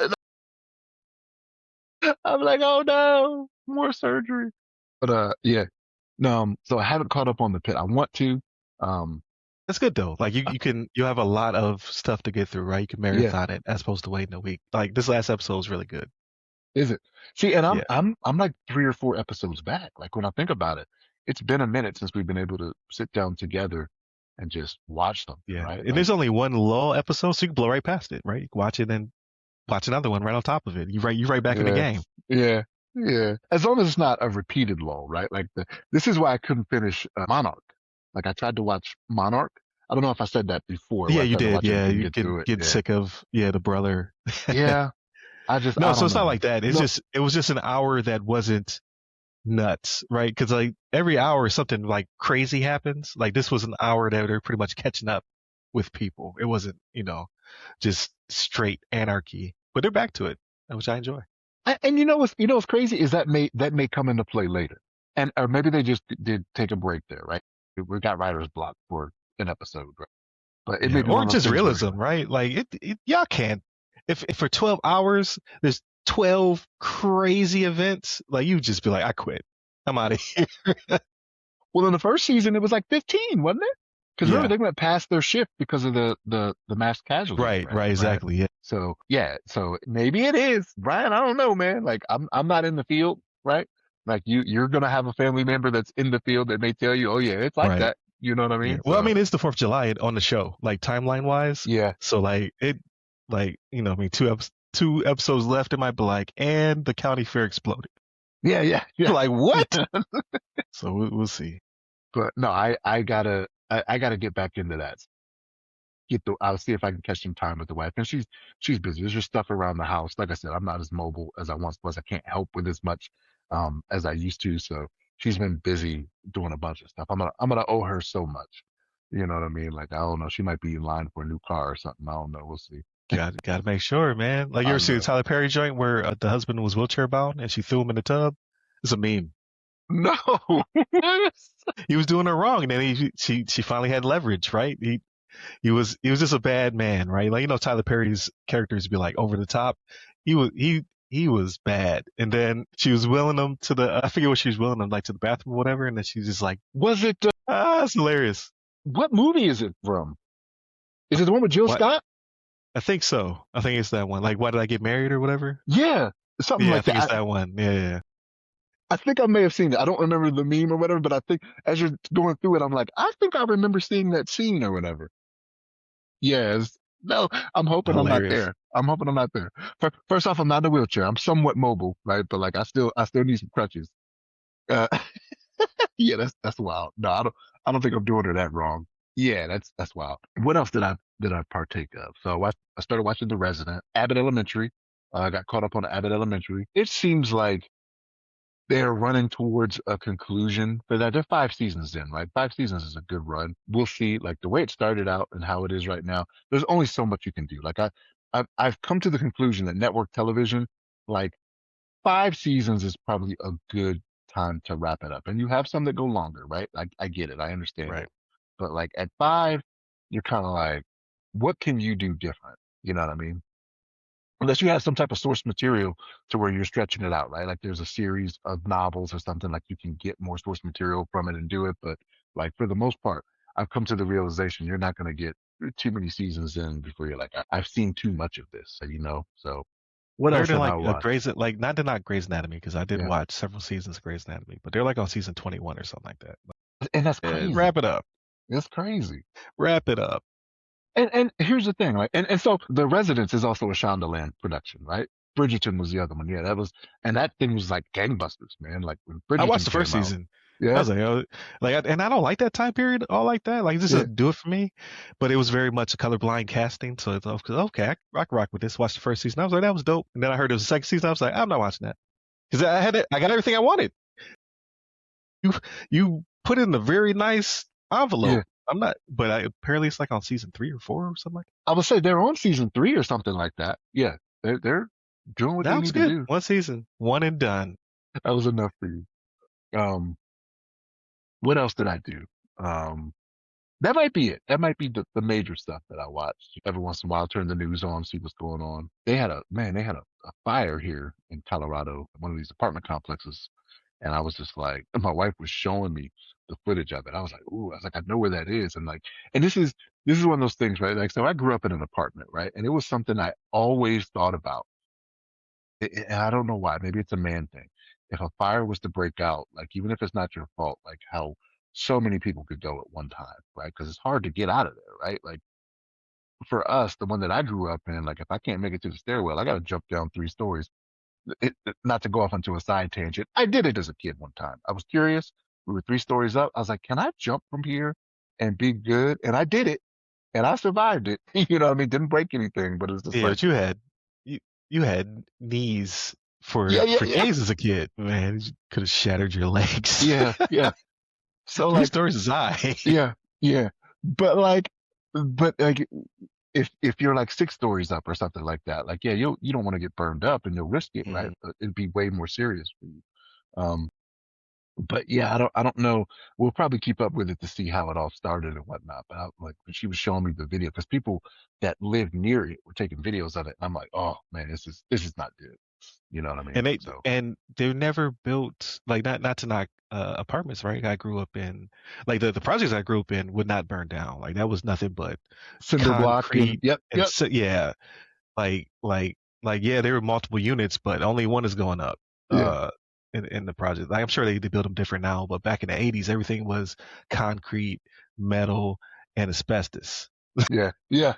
I'm like, oh no, more surgery. But yeah. No, so I haven't caught up on The Pit. I want to. Um, That's good though. Like you have a lot of stuff to get through, right? You can yeah. marathon it as opposed to waiting a week. Like this last episode is really good. Is it? See, and I'm Yeah, I'm I'm like 3 or 4 episodes back. Like when I think about it, it's been a minute since we've been able to sit down together and just watch something, yeah. right? And Like, there's only one lull episode, so you can blow right past it, right? You can watch it and watch another one right on top of it. You right back in the yeah, game. yeah. Yeah, as long as it's not a repeated lull, right? Like this is why I couldn't finish Monarch. Like I tried to watch Monarch. I don't know if I said that before, where Yeah, I you tried to did. watch it and Yeah, couldn't you get can through it. get Yeah, sick of the brother. yeah. No, I so don't it's know, not man. like that. It's No, just it was just an hour that wasn't nuts, right? Because like every hour something like crazy happens. Like this was an hour that they're pretty much catching up with people. It wasn't, just straight anarchy. But they're back to it, which I enjoy. and what's crazy is that may come into play later, and or maybe they just did take a break there, right? We got writer's block for an episode, right? But it Yeah, may be one or of those just things where realism, right? Like y'all can't. If for 12 hours there's 12 crazy events, like you just be like, I quit. I'm out of here. well, in the first season it was like 15, wasn't it? Because remember Yeah, they went past their shift because of the mass casualty right, threat, right, right? exactly. Yeah, So yeah, so maybe it is, Brian. I don't know, man. Like I'm not in the field, right? Like you're gonna have a family member that's in the field that may tell you, oh yeah, it's like right. that. You know what I Yeah. mean? Well, I So mean, it's the 4th of July on the show, like timeline wise. yeah, So like I mean, two episodes left. It might be like, and the county fair exploded. yeah, yeah, yeah. Like what? So we'll see. But no, I gotta get back into that. I'll see if I can catch some time with the wife. And she's busy. There's just stuff around the house. Like I said, I'm not as mobile as I once was. I can't help with as much as I used to. So she's been busy doing a bunch of stuff. I'm gonna owe her so much. You know what I mean? Like I don't know. She might be in line for a new car or something. I don't know. We'll see. Got to make sure, man. Like you I ever see the know. Tyler Perry joint where the husband was wheelchair bound and she threw him in the tub? It's a meme. No. He was doing her wrong, and then she finally had leverage, right? He was just a bad man, right? Like Tyler Perry's characters be like over the top. He was bad, and then she was willing him to the I forget what she was willing him like to the bathroom or whatever, and then she's just like, Was it? it's hilarious. What movie is it from? Is it the one with Jill What? Scott? I think so. I think it's that one. Like, why did I get married or whatever? Yeah, something Yeah, I like think that. it's that one. Yeah, yeah, yeah. I think I may have seen it. I don't remember the meme or whatever, but I think as you're going through it, I'm like, I think I remember seeing that scene or whatever. Yes. No, I'm hoping I'm not Hilarious. there. I'm hoping I'm not there. First off, I'm not in a wheelchair. I'm somewhat mobile, right? But like, I still need some crutches. Uh, yeah, that's wild. No, I don't think I'm doing her that wrong. Yeah, that's wild. What else did I partake of? So I started watching The Resident, Abbott Elementary. I got caught up on Abbott Elementary. It seems like they're running towards a conclusion for that. They're 5 seasons in, right? 5 seasons is a good run. We'll see, like the way it started out and how it is right now. There's only so much you can do. Like I've come to the conclusion that network television, like 5 seasons is probably a good time to wrap it up. And you have some that go longer, right? I get it. I understand it. Right. But like at five, you're kind of like, what can you do different? You know what I mean? Unless you have some type of source material to where you're stretching it out, right? Like there's a series of novels or something like you can get more source material from it and do it. But like for the most part, I've come to the realization you're not going to get too many seasons in before you're like, I've seen too much of this. So what They're else in have I like watched? Like not Grey's Anatomy because I did Yeah. watch several seasons of Grey's Anatomy, but they're like on season 21 or something like that. And that's Wrap crazy. it up. It's crazy. Wrap it up. And here's the thing, right? And so The Residence is also a Shondaland production, right? Bridgerton was the other one. Yeah, and that thing was like gangbusters, man. Like when I watched Bridgerton the first came out. season. I Yeah. was like, and I don't like that time period all like that. Like, this Yeah. doesn't do it for me. But it was very much a colorblind casting. So it's okay, I can rock with this. Watch the first season. I was like, that was dope. And then I heard there was a second season. I was like, I'm not watching that because I got everything I wanted. You you put in a very nice Yeah. envelope. I'm not, but apparently it's like on season 3 or 4 or something like that. I would say they're on season 3 or something like that. Yeah. They're doing what they That was need to good. do. One season, one and done. That was enough for you. Um, what else did I do? Um, that might be it. That might be the major stuff that I watched. Every once in a while, turn the news on, see what's going on. They had a fire here in Colorado, one of these apartment complexes. And I was just like, my wife was showing me the footage of it. I was like, ooh, I was like, I know where that is. And this is one of those things, right? Like, so I grew up in an apartment, right? And it was something I always thought about. And I don't know why. Maybe it's a man thing. If a fire was to break out, like, even if it's not your fault, like how so many people could go at one time, right? Because it's hard to get out of there, right? Like for us, the one that I grew up in, like if I can't make it to the stairwell, I got to jump down 3 stories. not to go off onto a side tangent. I did it as a kid one time. I was curious. We were 3 stories up. I was like, can I jump from here and be good? And I did it, and I survived it. You know what I mean? Didn't break anything, but it's just Yeah, like, but you you had knees yeah, yeah, for yeah, days as a kid. Man, you could have shattered your legs. yeah, yeah. So Three like, stories is high. yeah, yeah. But like, if you're like 6 stories up or something like that, like, yeah, you don't want to get burned up and you'll risk it, right? Mhm. But it'd be way more serious for you. Um, but yeah, I don't know. We'll probably keep up with it to see how it all started and whatnot. But like when she was showing me the video, because people that live near it were taking videos of it, and I'm like, oh man, this is not good. You know what I mean? So And they're never built like not to knock apartments, right? I grew up in like the projects I grew up in would not burn down. Like that was nothing but cinder block and concrete yep, and yep, so yeah, like like yeah, there were multiple units, but only one is going up. yeah, Uh, in the project, like, I'm sure they build them different now, but back in the '80s, everything was concrete, metal, and asbestos. yeah, yeah,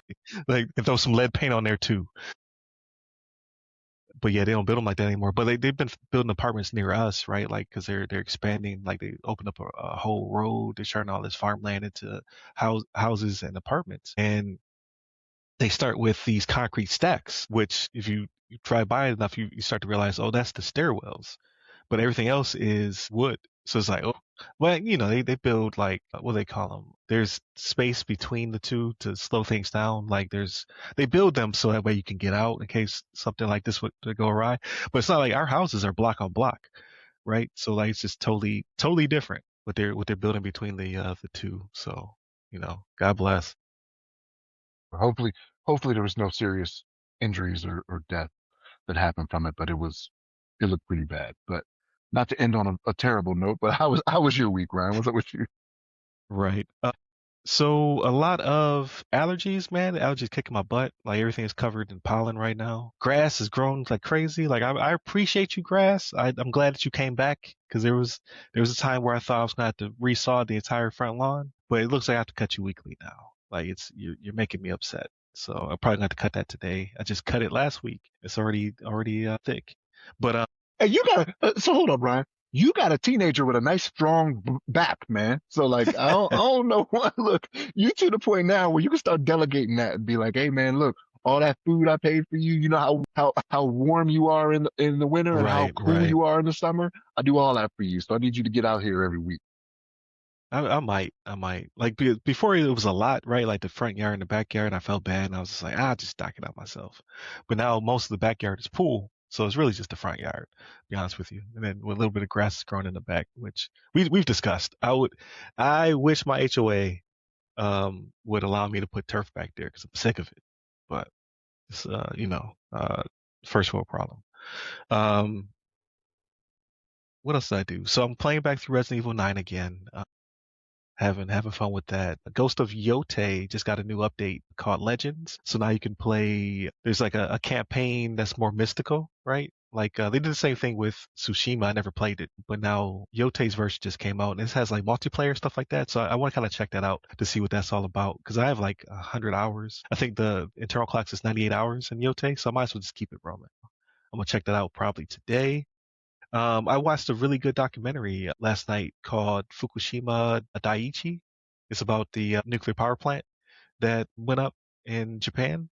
Like and throw some lead paint on there too. But yeah, they don't build them like that anymore. But they've been building apartments near us, right? Like because they're expanding. Like they opened up a whole road. They're turning all this farmland into houses and apartments. And they start with these concrete stacks, which if you drive by it enough, you start to realize, oh, that's the stairwells. But everything else is wood. So it's like, oh, well, they build like, what do they call them? There's space between the two to slow things down. Like they build them so that way you can get out in case something like this would to go awry. But it's not like our houses are block on block, right? So like it's just totally different what they're building between the two. So, God bless. hopefully, hopefully there was no serious injuries or death that happened from it, but it looked pretty bad. But not to end on a terrible note, but how was your week, Ryan? What's up with you? Right. So a lot of allergies, man. The allergies kicking my butt. Like everything is covered in pollen right now. Grass is growing like crazy. Like I appreciate you, grass. I'm glad that you came back because there was a time where I thought I was gonna have to resaw the entire front lawn, but it looks like I have to cut you weekly now. Like you're making me upset. So I'm probably gonna have to cut that today. I just cut it last week. It's already thick. But Hey, you got so hold up, Ryan. You got a teenager with a nice strong back, man. So like, I don't know what. Look, you to the point now where you can start delegating that and be like, hey, man, look, all that food I paid for you. You know how warm you are in the winter and how right, cool right. you are in the summer. I do all that for you. So I need you to get out here every week. I might. Like before it was a lot, right? Like the front yard and the backyard, I felt bad, and I was just like, just knock it out myself. But now most of the backyard is pool, so it's really just the front yard, to be honest with you. And then with a little bit of grass is growing in the back, which we've discussed. I wish my HOA would allow me to put turf back there because I'm sick of it. But it's first world problem. Um, what else did I do? So I'm playing back through Resident Evil 9 again. Having fun with that. Ghost of Yote just got a new update called Legends. So now you can play. There's like a campaign that's more mystical, right? Like they did the same thing with Tsushima. I never played it, but now Yote's version just came out, and it has like multiplayer stuff like that. So I want to kind of check that out to see what that's all about because I have like 100 hours. I think the internal clock is 98 hours in Yote, so I might as well just keep it rolling. I'm gonna check that out probably today. I watched a really good documentary last night called Fukushima Daiichi. It's about the nuclear power plant that went up in Japan,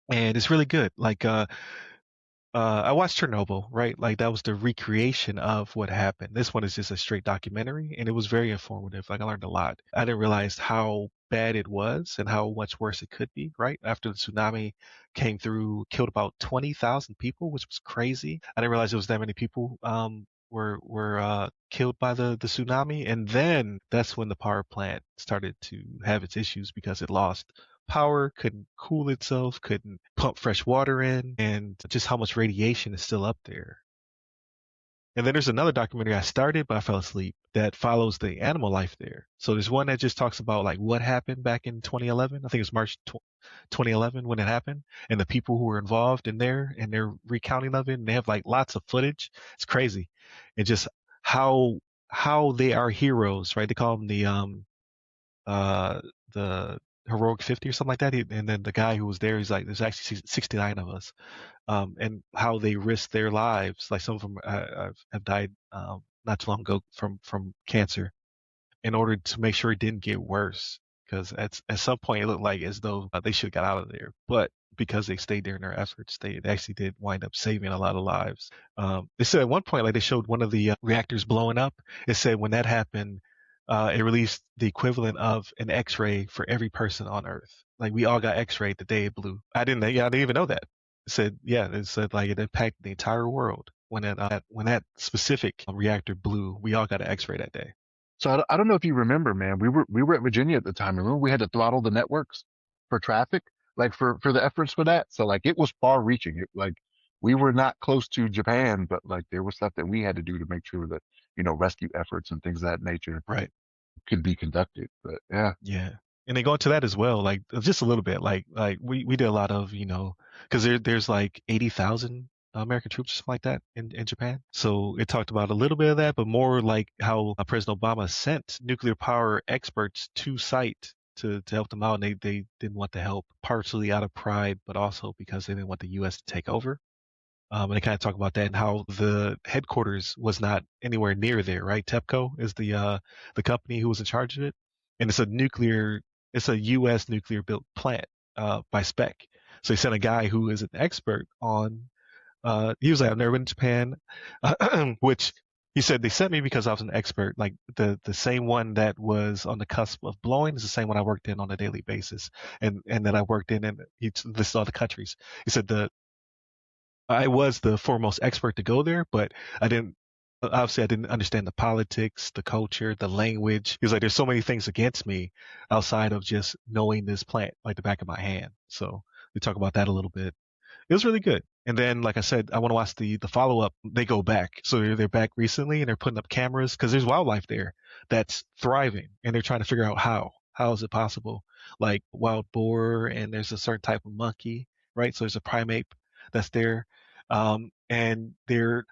and it's really good. Like, I watched Chernobyl, right? Like that was the recreation of what happened. This one is just a straight documentary, and it was very informative. Like I learned a lot. I didn't realize how bad it was and how much worse it could be, right? After the tsunami came through, killed about 20,000 people, which was crazy. I didn't realize it was that many people were killed by the tsunami, and then that's when the power plant started to have its issues because it lost power, couldn't cool itself, couldn't pump fresh water in, and just how much radiation is still up there. And then there's another documentary I started, but I fell asleep that follows the animal life there. So there's one that just talks about like what happened back in 2011. I think it was March 2011 when it happened, and the people who were involved in there and their recounting of it. And they have like lots of footage. It's crazy, and just how how they are heroes, right? They call them uh the heroic 50 or something like that. And then the guy who was there, he's like, there's actually 69 of us. And how they risked their lives. Like some of them have died not too long ago from cancer in order to make sure it didn't get worse. Because at some point it looked like as though they should have got out of there, but because they stayed there in their efforts, they actually did wind up saving a lot of lives. They said at one point, like they showed one of the reactors blowing up. It said when that happened, it released the equivalent of an X-ray for every person on Earth. Like we all got X-rayed the day it blew. Yeah, I didn't even know that. It said, yeah, it said like it impacted the entire world when that specific reactor blew. We all got an X-ray that day. So I don't know if you remember, man. We were at Virginia at the time. Remember we had to throttle the networks for traffic, like for the efforts for that. So like it was far reaching. Like we were not close to Japan, but like there was stuff that we had to do to make sure that rescue efforts and things of that nature Right. could be conducted. But yeah, Yeah. And they go into that as well, like just a little bit, like we did a lot of, because there's like 80,000 American troops or something like that in Japan. So it talked about a little bit of that, but more like how President Obama sent nuclear power experts to site to help them out, and they didn't want the help, partially out of pride, but also because they didn't want the U.S. to take over. And they kind of talk about that and how the headquarters was not anywhere near there, right? TEPCO is the company who was in charge of it, and it's a U.S. nuclear built plant by spec. So he sent a guy who is an expert on. He was like, I've never been to Japan, which he said they sent me because I was an expert. Like the same one that was on the cusp of blowing is the same one I worked in on a daily basis, and that I worked in, and he listed all the countries. He said the I was the foremost expert to go there, but I didn't. Obviously, I didn't understand the politics, the culture, the language. He was like, "There's so many things against me outside of just knowing this plant like the back of my hand." So we talk about that a little bit. It was really good. And then, like I said, I want to watch the follow up. They go back, so they're back recently, and they're putting up cameras because there's wildlife there that's thriving, and they're trying to figure out how. How is it possible? Like wild boar, and there's a certain type of monkey, right? So there's a primate that's there, and they're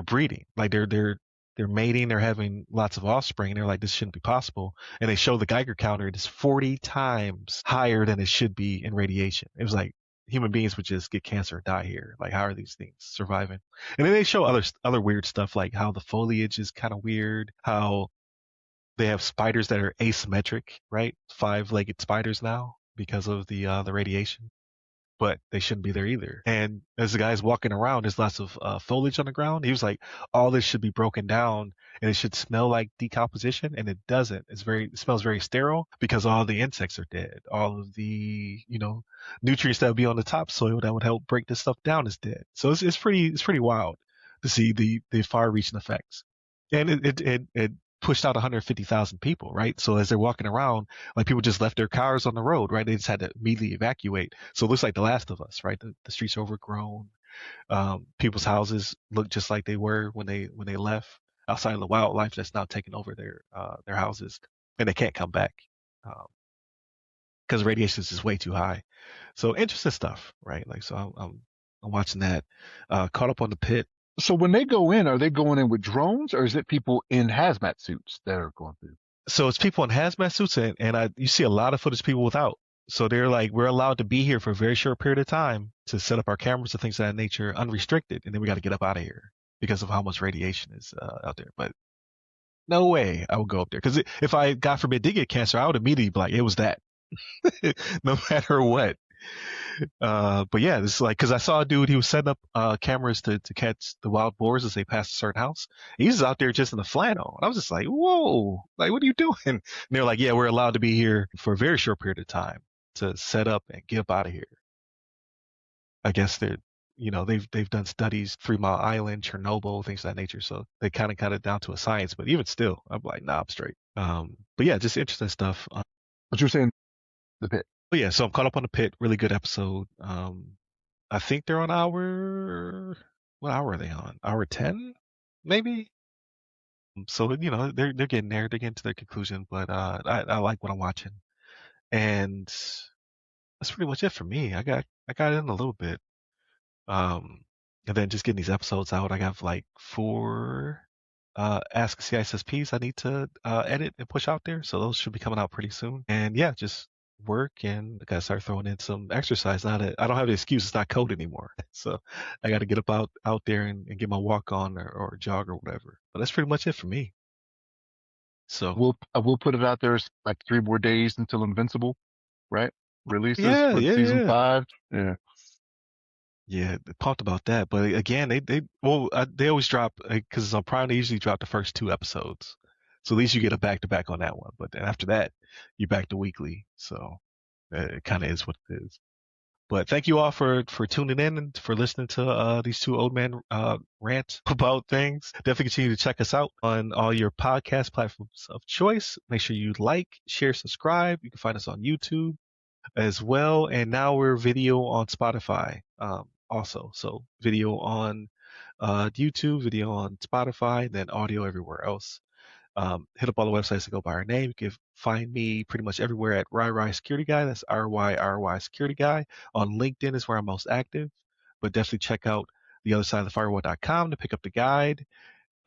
breeding, like they're mating, they're having lots of offspring. And they're like, this shouldn't be possible. And they show the Geiger counter; it is 40 times higher than it should be in radiation. It was like human beings would just get cancer or die here. Like, how are these things surviving? And then they show other weird stuff, like how the foliage is kind of weird, how they have spiders that are asymmetric, right? Five-legged spiders now because of the radiation, but they shouldn't be there either. And as the guy's walking around, there's lots of foliage on the ground. He was like, all this should be broken down and it should smell like decomposition, and it doesn't. It smells very sterile because all the insects are dead. All of the, nutrients that would be on the topsoil that would help break this stuff down is dead. So it's pretty wild to see the far-reaching effects. And it pushed out 150,000 people, right? So as they're walking around, like people just left their cars on the road, right? They just had to immediately evacuate. So it looks like The Last of Us, right? The streets are overgrown. People's houses look just like they were when they left. Outside of the wildlife that's now taking over their houses, and they can't come back because radiation is just way too high. So interesting stuff, right? Like so, I'm watching that. Caught up on the pit. so when they go in, are they going in with drones or is it people in hazmat suits that are going through? So it's people in hazmat suits, and you see a lot of footage people without. So they're like, we're allowed to be here for a very short period of time to set up our cameras and things of that nature, unrestricted, and then we got to get up out of here because of how much radiation is out there. But no way I would go up there because if I, God forbid, did get cancer, I would immediately be like, it was that, no matter what. But yeah, it's like because I saw a dude, he was setting up cameras to catch the wild boars as they pass a certain house. He's out there just in a flannel, and I was just like, whoa, like what are you doing? And they're like, yeah, we're allowed to be here for a very short period of time to set up and get up out of here. I guess they've done studies, 3 Mile Island, Chernobyl, things of that nature. So they kind of cut it down to a science. But even still, I'm like, nah, I'm straight. But yeah, just interesting stuff. But you're saying the pit. But yeah, so I'm caught up on the pit. Really good episode. I think they're on what hour are they on? Hour 10, maybe. So they're getting there. They're getting to their conclusion. But I like what I'm watching, and that's pretty much it for me. I got in a little bit. And then just getting these episodes out. I got like 4 Ask CISSPs I need to edit and push out there. So those should be coming out pretty soon. And yeah, just work and I gotta start throwing in some exercise. Now that I don't have the excuse to not code anymore, so I got to get up out there and get my walk on or jog or whatever. But that's pretty much it for me. So I will put it out there. It's like 3 more days until Invincible, right? Releases yeah, for yeah, season yeah. 5. Yeah. Yeah, they talked about that, but again, they always drop because it's on Prime. They usually drop the first two episodes, so at least you get a back to back on that one. But then after that, you're back to weekly. So it kind of is what it is. But thank you all for tuning in and for listening to these two old men rant about things. Definitely continue to check us out on all your podcast platforms of choice. Make sure you like, share, subscribe. You can find us on YouTube as well. And now we're video on Spotify also. So video on YouTube, video on Spotify, and then audio everywhere else. Hit up all the websites that go by our name. You can find me pretty much everywhere at RyRy Security Guy. That's RYRY Security Guy. On LinkedIn is where I'm most active. But definitely check out the other side of the firewall.com to pick up the guide,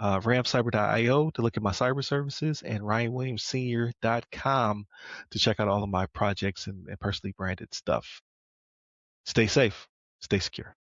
ramcyber.io to look at my cyber services, and ryanwilliamssenior.com to check out all of my projects and personally branded stuff. Stay safe, stay secure.